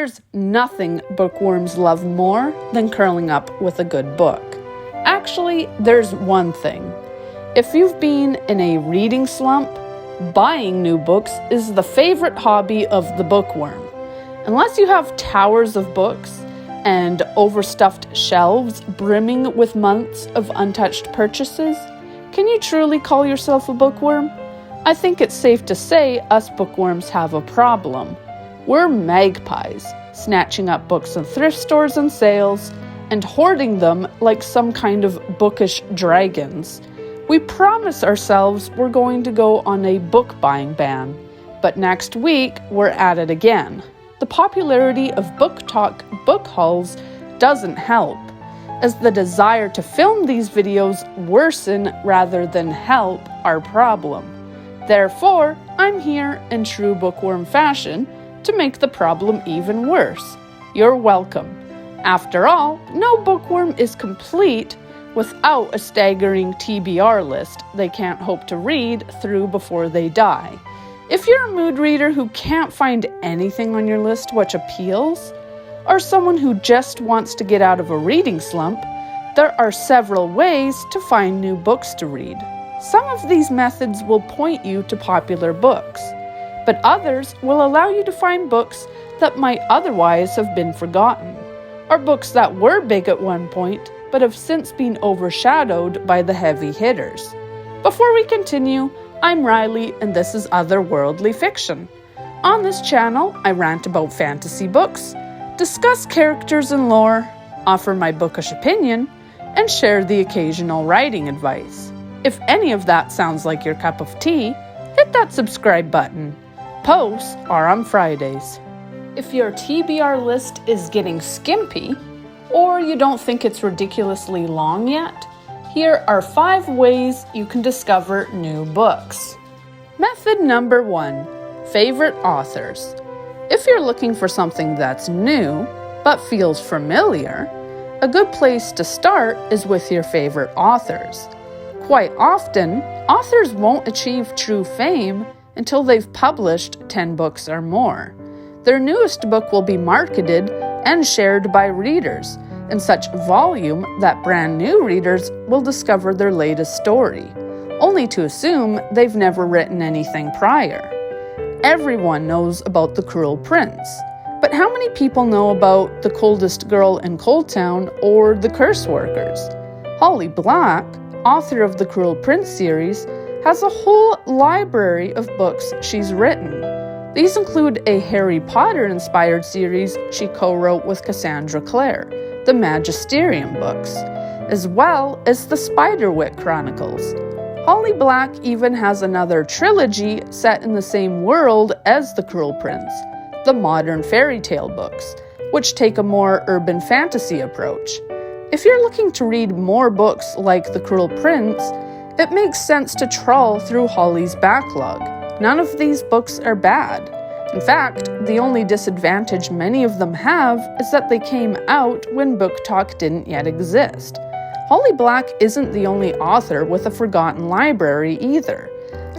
There's nothing bookworms love more than curling up with a good book. Actually, there's one thing. If you've been in a reading slump, buying new books is the favorite hobby of the bookworm. Unless you have towers of books and overstuffed shelves brimming with months of untouched purchases, can you truly call yourself a bookworm? I think it's safe to say us bookworms have a problem. We're magpies, snatching up books in thrift stores and sales, and hoarding them like some kind of bookish dragons. We promise ourselves we're going to go on a book buying ban, but next week we're at it again. The popularity of BookTok book hauls doesn't help, as the desire to film these videos worsen rather than help our problem. Therefore, I'm here in true bookworm fashion to make the problem even worse. You're welcome. After all, no bookworm is complete without a staggering TBR list they can't hope to read through before they die. If you're a mood reader who can't find anything on your list which appeals, or someone who just wants to get out of a reading slump, there are several ways to find new books to read. Some of these methods will point you to popular books, but others will allow you to find books that might otherwise have been forgotten, or books that were big at one point but have since been overshadowed by the heavy hitters. Before we continue, I'm Riley and this is Otherworldly Fiction. On this channel, I rant about fantasy books, discuss characters and lore, offer my bookish opinion, and share the occasional writing advice. If any of that sounds like your cup of tea, hit that subscribe button. Posts are on Fridays. If your TBR list is getting skimpy, or you don't think it's ridiculously long yet, here are 5 ways you can discover new books. Method number 1. Favorite authors. If you're looking for something that's new, but feels familiar, a good place to start is with your favorite authors. Quite often, authors won't achieve true fame until they've published 10 books or more. Their newest book will be marketed and shared by readers in such volume that brand new readers will discover their latest story, only to assume they've never written anything prior. Everyone knows about The Cruel Prince, but how many people know about The Coldest Girl in Cold Town or The Curse Workers? Holly Black, author of the Cruel Prince series, has a whole library of books she's written. These include a Harry Potter-inspired series she co-wrote with Cassandra Clare, the Magisterium books, as well as the Spiderwick Chronicles. Holly Black even has another trilogy set in the same world as The Cruel Prince, the Modern Fairy Tale books, which take a more urban fantasy approach. If you're looking to read more books like The Cruel Prince, it makes sense to trawl through Holly's backlog. None of these books are bad. In fact, the only disadvantage many of them have is that they came out when BookTok didn't yet exist. Holly Black isn't the only author with a forgotten library either.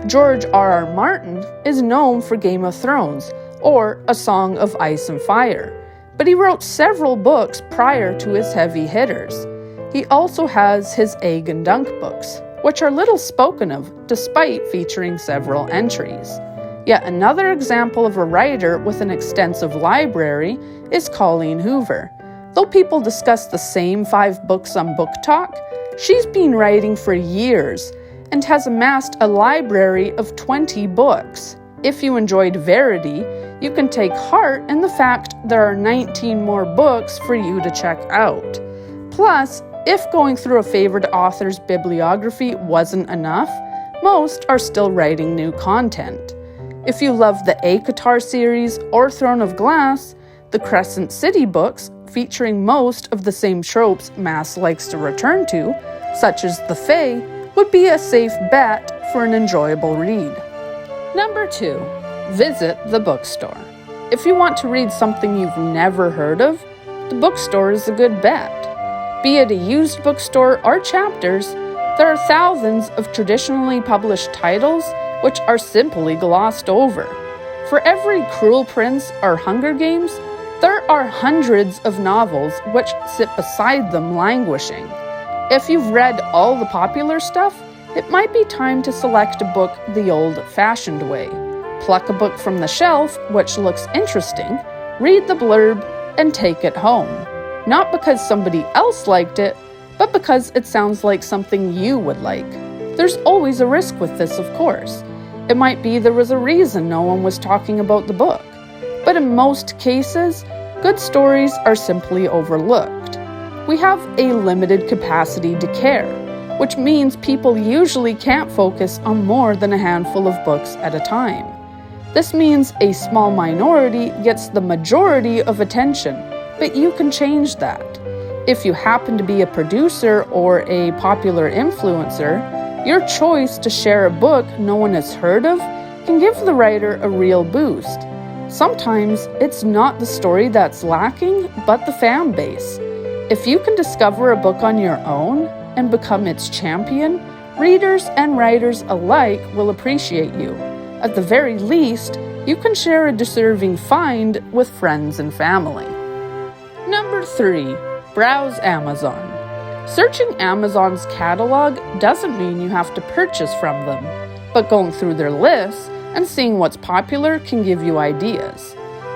George R.R. Martin is known for Game of Thrones, or A Song of Ice and Fire, but he wrote several books prior to his heavy hitters. He also has his Egg and Dunk books, which are little spoken of despite featuring several entries. Yet another example of a writer with an extensive library is Colleen Hoover. Though people discuss the same 5 books on BookTok, she's been writing for years and has amassed a library of 20 books. If you enjoyed Verity, you can take heart in the fact there are 19 more books for you to check out. Plus, if going through a favorite author's bibliography wasn't enough, most are still writing new content. If you love the ACOTAR series or Throne of Glass, the Crescent City books, featuring most of the same tropes Mass likes to return to, such as the Fae, would be a safe bet for an enjoyable read. Number 2. Visit the bookstore. If you want to read something you've never heard of, the bookstore is a good bet. Be it a used bookstore or Chapters, there are thousands of traditionally published titles which are simply glossed over. For every Cruel Prince or Hunger Games, There are hundreds of novels which sit beside them languishing. If you've read all the popular stuff, it might be time to select a book the old-fashioned way. Pluck a book from the shelf which looks interesting, read the blurb, and take it home. Not because somebody else liked it, but because it sounds like something you would like. There's always a risk with this, of course. It might be there was a reason no one was talking about the book. But in most cases, good stories are simply overlooked. We have a limited capacity to care, which means people usually can't focus on more than a handful of books at a time. This means a small minority gets the majority of attention, but you can change that. If you happen to be a producer or a popular influencer, your choice to share a book no one has heard of can give the writer a real boost. Sometimes it's not the story that's lacking, but the fan base. If you can discover a book on your own and become its champion, readers and writers alike will appreciate you. At the very least, you can share a deserving find with friends and family. Number 3. Browse Amazon. Searching Amazon's catalog doesn't mean you have to purchase from them, but going through their lists and seeing what's popular can give you ideas.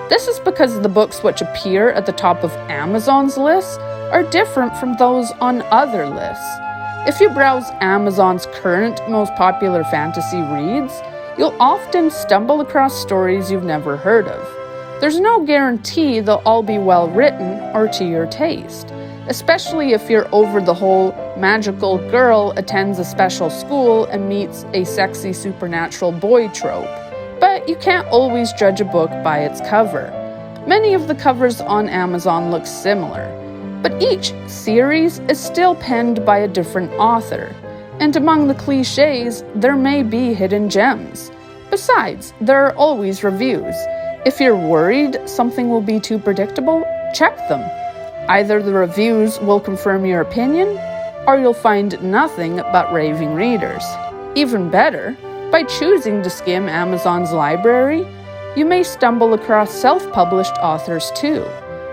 This is because the books which appear at the top of Amazon's list are different from those on other lists. If you browse Amazon's current most popular fantasy reads, you'll often stumble across stories you've never heard of. There's no guarantee they'll all be well written or to your taste, especially if you're over the whole magical girl attends a special school and meets a sexy supernatural boy trope. But you can't always judge a book by its cover. Many of the covers on Amazon look similar, but each series is still penned by a different author, and among the cliches, there may be hidden gems. Besides, there are always reviews. If you're worried something will be too predictable, check them. Either the reviews will confirm your opinion, or you'll find nothing but raving readers. Even better, by choosing to skim Amazon's library, you may stumble across self-published authors too.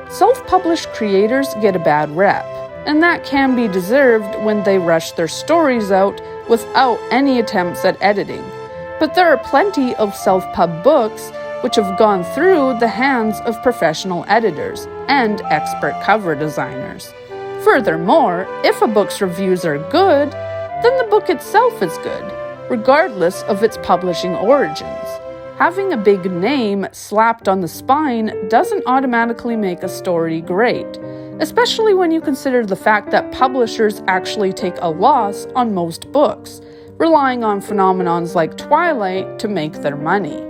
Self-published creators get a bad rep, and that can be deserved when they rush their stories out without any attempts at editing. But there are plenty of self-pub books which have gone through the hands of professional editors and expert cover designers. Furthermore, if a book's reviews are good, then the book itself is good, regardless of its publishing origins. Having a big name slapped on the spine doesn't automatically make a story great, especially when you consider the fact that publishers actually take a loss on most books, relying on phenomenons like Twilight to make their money.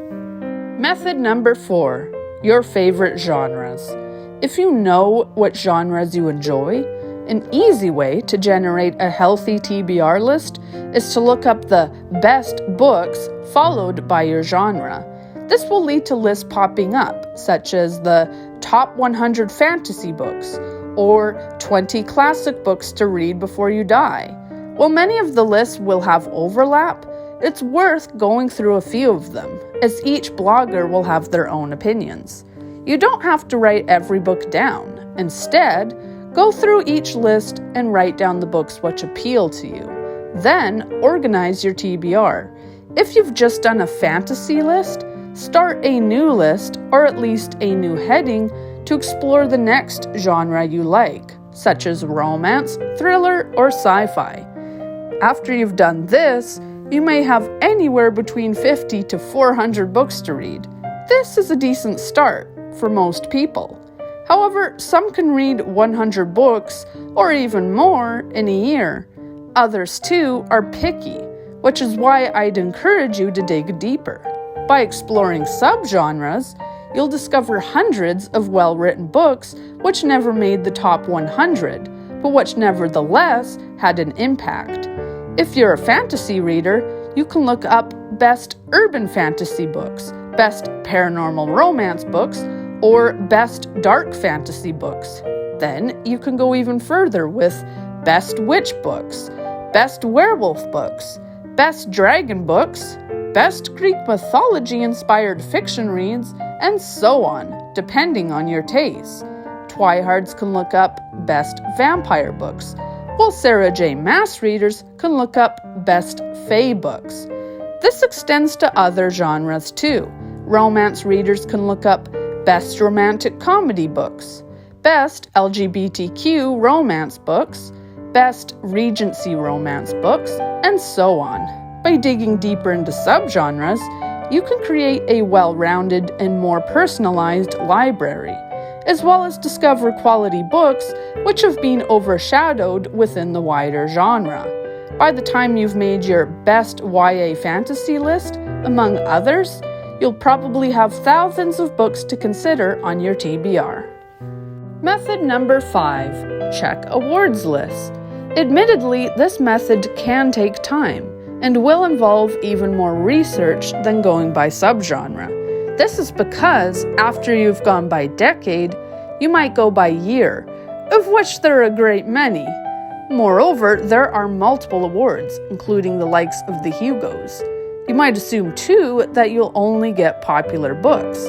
Method number 4. Your favorite genres. If you know what genres you enjoy, an easy way to generate a healthy TBR list is to look up the best books followed by your genre. This will lead to lists popping up, such as the top 100 fantasy books or 20 classic books to read before you die. While many of the lists will have overlap, it's worth going through a few of them, as each blogger will have their own opinions. You don't have to write every book down. Instead, go through each list and write down the books which appeal to you. Then, organize your TBR. If you've just done a fantasy list, start a new list, or at least a new heading, to explore the next genre you like, such as romance, thriller, or sci-fi. After you've done this, you may have anywhere between 50 to 400 books to read. This is a decent start for most people. However, some can read 100 books or even more in a year. Others, too, are picky, which is why I'd encourage you to dig deeper. By exploring subgenres, you'll discover hundreds of well-written books which never made the top 100, but which nevertheless had an impact. If you're a fantasy reader, you can look up best urban fantasy books, best paranormal romance books, or best dark fantasy books. Then you can go even further with best witch books, best werewolf books, best dragon books, best Greek mythology-inspired fiction reads, and so on. depending on your taste. Twihards can look up best vampire books, while Sarah J. Maas readers can look up best fae books. This extends to other genres too. Romance readers can look up best romantic comedy books, best LGBTQ romance books, best Regency romance books, and so on. By digging deeper into subgenres, you can create a well-rounded and more personalized library, as well as discover quality books which have been overshadowed within the wider genre. By the time you've made your best YA fantasy list, among others, you'll probably have thousands of books to consider on your TBR. Method number 5. Check awards lists. Admittedly, this method can take time and will involve even more research than going by subgenre. This is because after you've gone by decade, you might go by year, of which there are a great many. Moreover, there are multiple awards, including the likes of the Hugos. You might assume, too, that you'll only get popular books.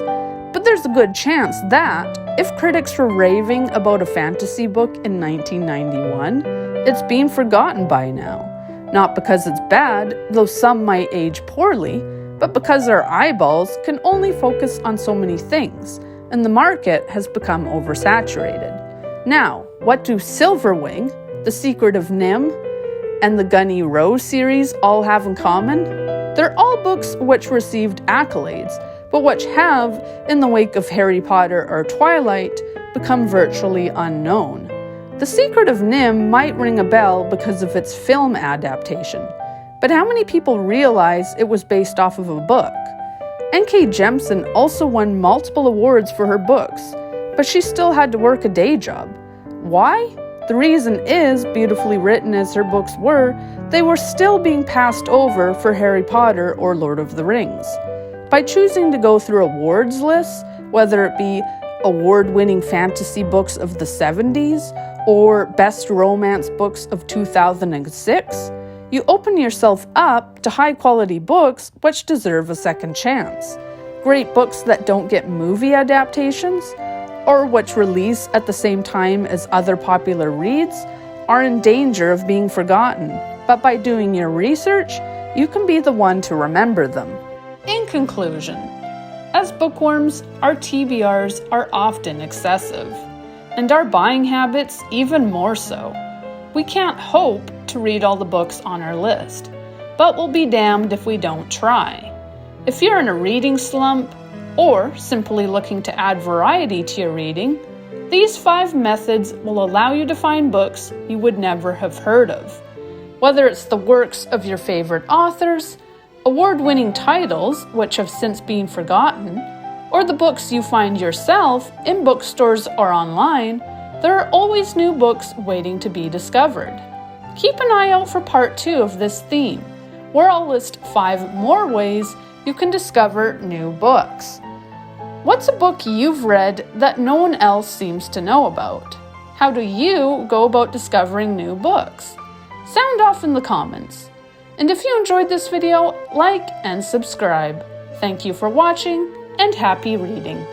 But there's a good chance that, if critics were raving about a fantasy book in 1991, it's been forgotten by now. Not because it's bad, though some might age poorly, but because our eyeballs can only focus on so many things, and the market has become oversaturated. Now, what do Silverwing, The Secret of Nim, and the Gunny Rose series all have in common? They're all books which received accolades, but which have, in the wake of Harry Potter or Twilight, become virtually unknown. The Secret of Nim might ring a bell because of its film adaptation, but how many people realize it was based off of a book? N.K. Jemisin also won multiple awards for her books, but she still had to work a day job. Why? The reason is, beautifully written as her books were, they were still being passed over for Harry Potter or Lord of the Rings. By choosing to go through awards lists, whether it be award-winning fantasy books of the 70s or best romance books of 2006, you open yourself up to high-quality books which deserve a second chance. Great books that don't get movie adaptations, or which release at the same time as other popular reads, are in danger of being forgotten. But by doing your research, you can be the one to remember them. In conclusion, as bookworms, our TBRs are often excessive, and our buying habits even more so. We can't hope to read all the books on our list, but we'll be damned if we don't try. If you're in a reading slump, or simply looking to add variety to your reading, these 5 methods will allow you to find books you would never have heard of. Whether it's the works of your favorite authors, award-winning titles which have since been forgotten, or the books you find yourself in bookstores or online, there are always new books waiting to be discovered. Keep an eye out for part 2 of this theme, where I'll list 5 more ways you can discover new books. What's a book you've read that no one else seems to know about? How do you go about discovering new books? Sound off in the comments. And if you enjoyed this video, like and subscribe. Thank you for watching, and happy reading.